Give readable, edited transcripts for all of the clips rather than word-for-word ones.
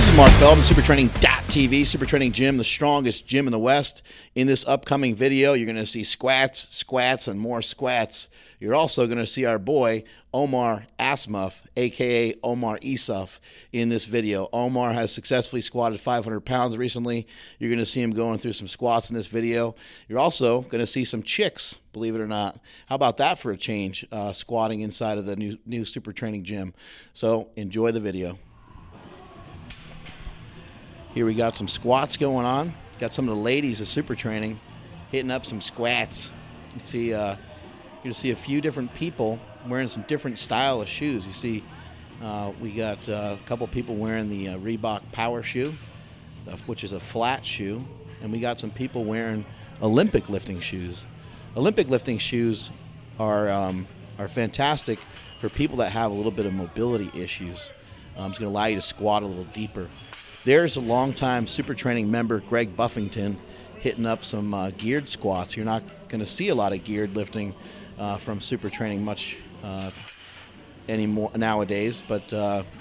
This is Mark Feldman, SuperTraining.tv, Super Training Gym, the strongest gym in the West. In this upcoming video, you're going to see squats, and more squats. You're also going to see our boy, Omar Isuf, a.k.a. Omar Isuf, in this video. Omar has successfully squatted 500 pounds recently. You're going to see him going through some squats in this video. You're also going to see some chicks, believe it or not. How about that for a change, squatting inside of the new Super Training Gym. So enjoy the video. Here we got some squats going on. Got some of the ladies of Super Training hitting up some squats. You see, you're gonna see a few different people wearing some different style of shoes. You see, we got a couple people wearing the Reebok Power shoe, which is a flat shoe, and we got some people wearing Olympic lifting shoes. Olympic lifting shoes are fantastic for people that have a little bit of mobility issues. It's gonna allow you to squat a little deeper. There's a longtime Super Training member, Greg Buffington, hitting up some geared squats. You're not going to see a lot of geared lifting from Super Training much anymore nowadays, but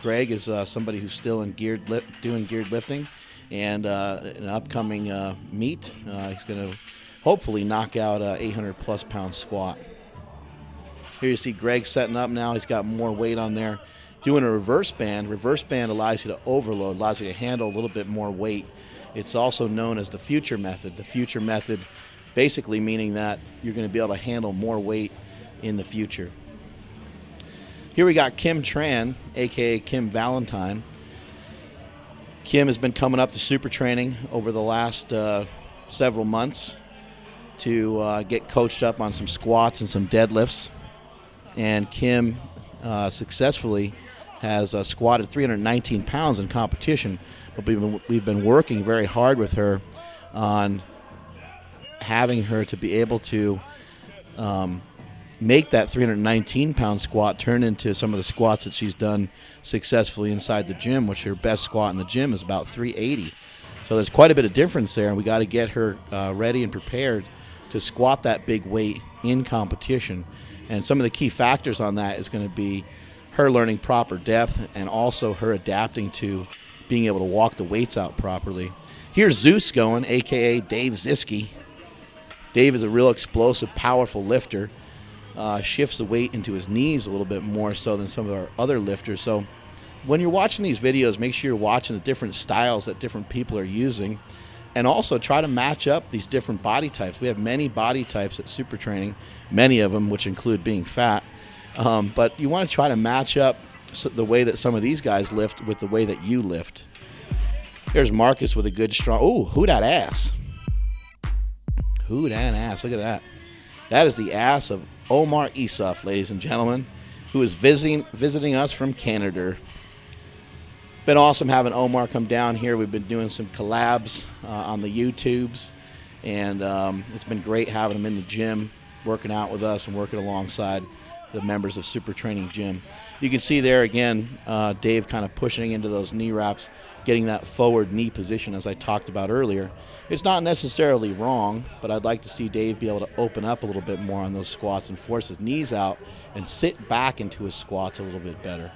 Greg is somebody who's still in doing geared lifting, and in an upcoming meet, he's going to hopefully knock out a 800-plus pound squat. Here you see Greg setting up now. He's got more weight on there. Doing a reverse band. Reverse band allows you to overload, allows you to handle a little bit more weight. It's also known as the future method. The future method basically meaning that you're going to be able to handle more weight in the future. Here we got Kim Tran, aka Kim Valentine. Kim has been coming up to Super Training over the last several months to get coached up on some squats and some deadlifts. And Kim successfully has squatted 319 pounds in competition, but we've been working very hard with her on having her to be able to make that 319 pound squat turn into some of the squats that she's done successfully inside the gym, which her best squat in the gym is about 380. So there's quite a bit of difference there, and we got to get her ready and prepared to squat that big weight in competition. And some of the key factors on that is going to be her learning proper depth and also her adapting to being able to walk the weights out properly. Here's Zeus going, a.k.a. Dave Zyski. Dave is a real explosive, powerful lifter. Shifts the weight into his knees a little bit more so than some of our other lifters. So when you're watching these videos, make sure you're watching the different styles that different people are using. And also try to match up these different body types. We have many body types at Super Training, many of them which include being fat. But you want to try to match up the way that some of these guys lift with the way that you lift. Here's Marcus with a good strong, ooh, who that ass? Who that ass, look at that. That is the ass of Omar Isuf, ladies and gentlemen, who is visiting us from Canada. Been awesome having Omar come down here. We've been doing some collabs on the YouTubes, and it's been great having him in the gym, working out with us and working alongside the members of Super Training Gym. You can see there again, Dave kind of pushing into those knee wraps, getting that forward knee position as I talked about earlier. It's not necessarily wrong, but I'd like to see Dave be able to open up a little bit more on those squats and force his knees out and sit back into his squats a little bit better.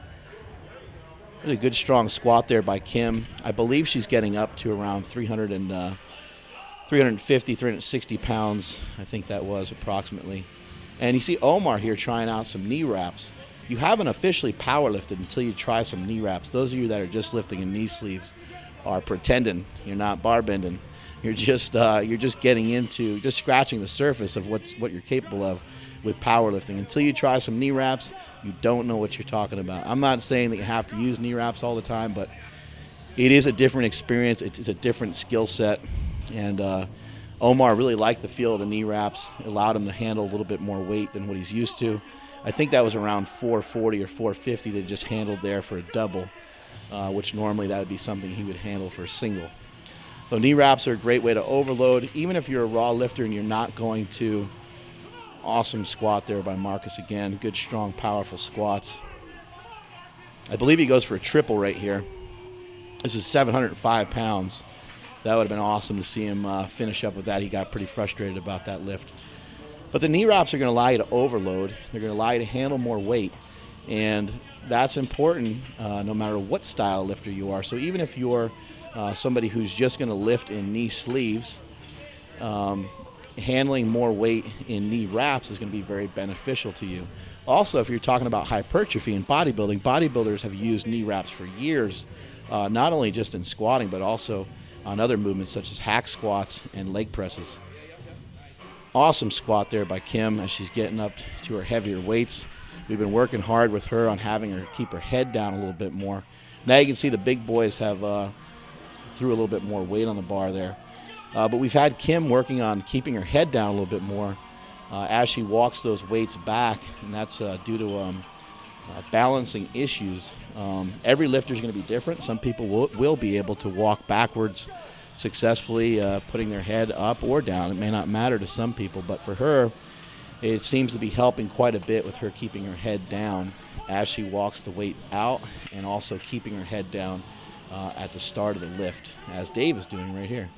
Really good strong squat there by Kim. I believe she's getting up to around 350, 360 pounds. I think that was approximately. And you see Omar here trying out some knee wraps. You haven't officially power lifted until you try some knee wraps. Those of you that are just lifting in knee sleeves are pretending. You're not bar bending. You're just getting into, just scratching the surface of what you're capable of with powerlifting. Until you try some knee wraps, you don't know what you're talking about. I'm not saying that you have to use knee wraps all the time, but it is a different experience. It's a different skill set. And Omar really liked the feel of the knee wraps. It allowed him to handle a little bit more weight than what he's used to. I think that was around 440 or 450 that just handled there for a double, which normally that would be something he would handle for a single. So knee wraps are a great way to overload. Even if you're a raw lifter and you're not going to, awesome squat there by Marcus again. Good, strong, powerful squats. I believe he goes for a triple right here. This is 705 pounds. That would have been awesome to see him finish up with that. He got pretty frustrated about that lift. But the knee wraps are going to allow you to overload. They're going to allow you to handle more weight. And that's important no matter what style lifter you are. So even if you're somebody who's just going to lift in knee sleeves, handling more weight in knee wraps is going to be very beneficial to you. Also, if you're talking about hypertrophy and bodybuilding, bodybuilders have used knee wraps for years, not only just in squatting, but also on other movements such as hack squats and leg presses. Awesome squat there by Kim as she's getting up to her heavier weights. We've been working hard with her on having her keep her head down a little bit more. Now you can see the big boys have threw a little bit more weight on the bar there. But we've had Kim working on keeping her head down a little bit more as she walks those weights back, and that's due to balancing issues. Every lifter is going to be different. Some people will be able to walk backwards successfully, putting their head up or down. It may not matter to some people, but for her, it seems to be helping quite a bit with her keeping her head down as she walks the weight out, and also keeping her head down at the start of the lift, as Dave is doing right here.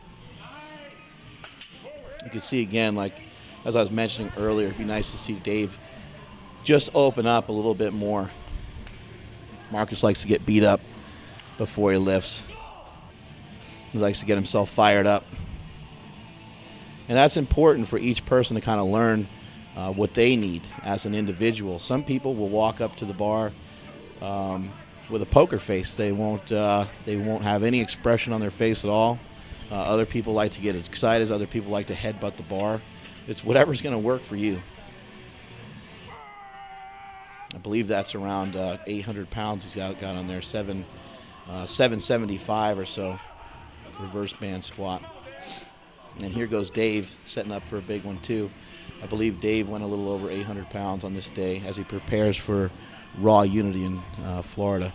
You can see again, like as I was mentioning earlier, it'd be nice to see Dave just open up a little bit more. Marcus likes to get beat up before he lifts. He likes to get himself fired up. And that's important for each person to kind of learn what they need as an individual. Some people will walk up to the bar with a poker face. They won't have any expression on their face at all. Other people like to get excited. Other people like to headbutt the bar. It's whatever's going to work for you. I believe that's around 800 pounds he's got on there, 775 or so, reverse band squat. And here goes Dave setting up for a big one too. I believe Dave went a little over 800 pounds on this day as he prepares for Raw Unity in Florida.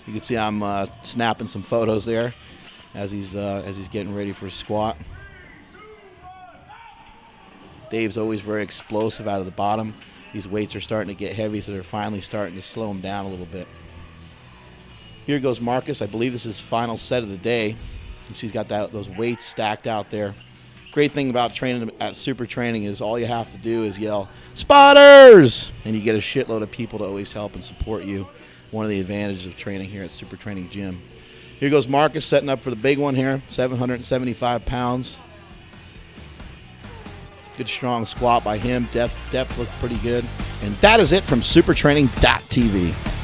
You can see I'm snapping some photos there as he's getting ready for a squat. Dave's always very explosive out of the bottom. These weights are starting to get heavy, so they're finally starting to slow him down a little bit. Here goes Marcus. I believe this is his final set of the day. He's got those weights stacked out there. Great thing about training at Super Training is all you have to do is yell, "Spotters!" and you get a shitload of people to always help and support you. One of the advantages of training here at Super Training Gym. Here goes Marcus setting up for the big one here, 775 pounds. Good strong squat by him. Depth looked pretty good. And that is it from supertraining.tv.